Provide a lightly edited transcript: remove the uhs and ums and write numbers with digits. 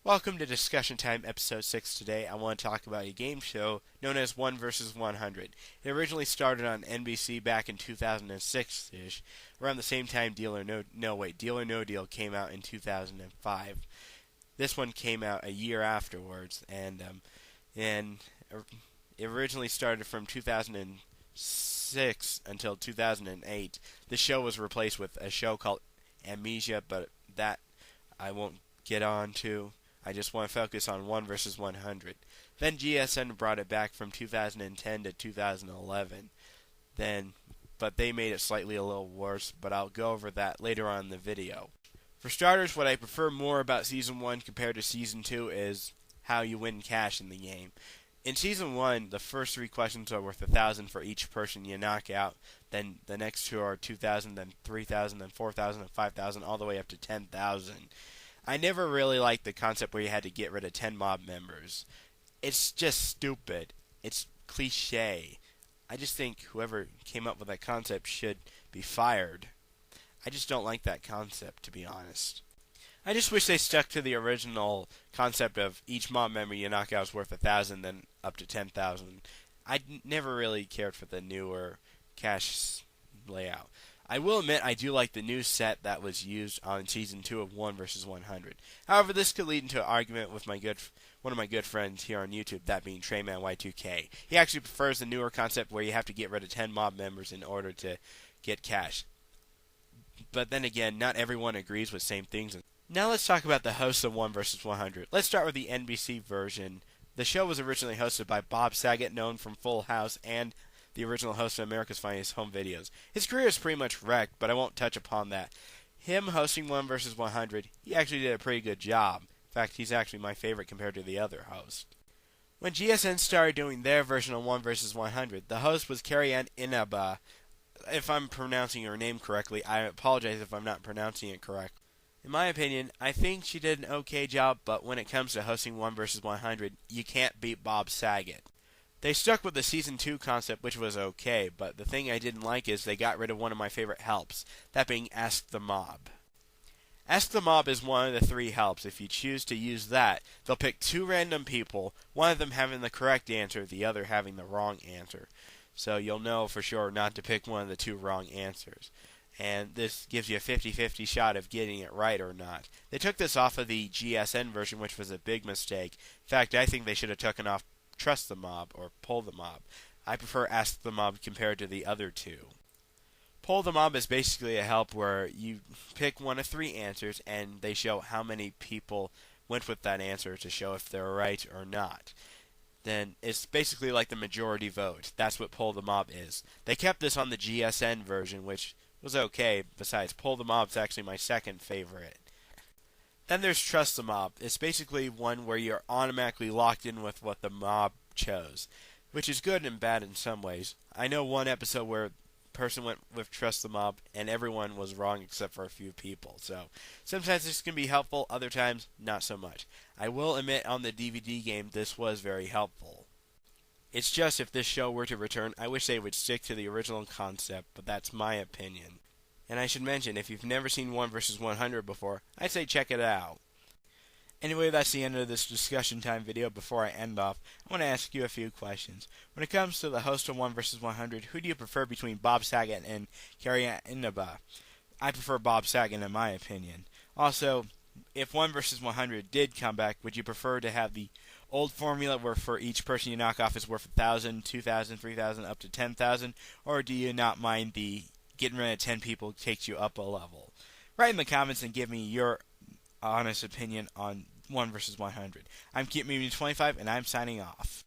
Welcome to Discussion Time, Episode 6. Today, I want to talk about a game show known as 1 vs. 100. It originally started on NBC back in 2006-ish, around the same time Deal or No Deal came out in 2005. This one came out a year afterwards, and it originally started from 2006 until 2008. The show was replaced with a show called Amnesia, but that I won't get on to. I just want to focus on 1 vs. 100. Then GSN brought it back from 2010 to 2011. But they made it slightly a little worse, but I'll go over that later on in the video. For starters, what I prefer more about Season 1 compared to Season 2 is how you win cash in the game. In Season 1, the first 3 questions are worth 1,000 for each person you knock out. Then the next 2 are 2,000, then 3,000, then 4,000, and 5,000, all the way up to 10,000. I never really liked the concept where you had to get rid of 10 mob members. It's just stupid. It's cliche. I just think whoever came up with that concept should be fired. I just don't like that concept, to be honest. I just wish they stuck to the original concept of each mob member you knock out is worth 1,000, then up to 10,000. I never really cared for the newer cash layout. I will admit I do like the new set that was used on Season 2 of 1 vs. 100. However, this could lead into an argument with one of my good friends here on YouTube, that being TreymanY2K. He actually prefers the newer concept where you have to get rid of 10 mob members in order to get cash. But then again, not everyone agrees with same things. Now let's talk about the hosts of 1 vs. 100. Let's start with the NBC version. The show was originally hosted by Bob Saget, known from Full House, and the original host of America's Funniest Home Videos. His career is pretty much wrecked, but I won't touch upon that. Him hosting 1 vs. 100, he actually did a pretty good job. In fact, he's actually my favorite compared to the other host. When GSN started doing their version of 1 vs. 100, the host was Carrie-Ann Inaba. If I'm pronouncing her name correctly, I apologize if I'm not pronouncing it correct. In my opinion, I think she did an okay job, but when it comes to hosting 1 vs. 100, you can't beat Bob Saget. They stuck with the Season 2 concept, which was okay, but the thing I didn't like is they got rid of one of my favorite helps, that being Ask the Mob. Ask the Mob is one of the 3 helps. If you choose to use that, they'll pick 2 random people, one of them having the correct answer, the other having the wrong answer. So you'll know for sure not to pick one of the 2 wrong answers. And this gives you a 50-50 shot of getting it right or not. They took this off of the GSN version, which was a big mistake. In fact, I think they should have taken off Trust the Mob or Pull the Mob. I prefer Ask the Mob compared to the other 2. Pull the Mob is basically a help where you pick one of 3 answers and they show how many people went with that answer to show if they're right or not. Then it's basically like the majority vote. That's what Pull the Mob is. They kept this on the GSN version, which was okay. Besides, Pull the Mob's actually my second favorite. Then there's Trust the Mob. It's basically one where you're automatically locked in with what the mob chose, which is good and bad in some ways. I know one episode where a person went with Trust the Mob and everyone was wrong except for a few people. So sometimes this can be helpful, other times not so much. I will admit on the DVD game this was very helpful. It's just if this show were to return, I wish they would stick to the original concept, but that's my opinion. And I should mention, if you've never seen 1 vs. 100 before, I'd say check it out. Anyway, that's the end of this discussion time video. Before I end off, I want to ask you a few questions. When it comes to the host of 1 vs. 100, who do you prefer between Bob Saget and Carrie-Ann Inaba? I prefer Bob Saget in my opinion. Also, if 1 vs. 100 did come back, would you prefer to have the old formula where for each person you knock off is worth 1,000, 2,000, 3,000, up to 10,000? Or do you not mind the getting rid of 10 people takes you up a level? Write in the comments and give me your honest opinion on 1 vs. 100. I'm KeepMeMe25 and I'm signing off.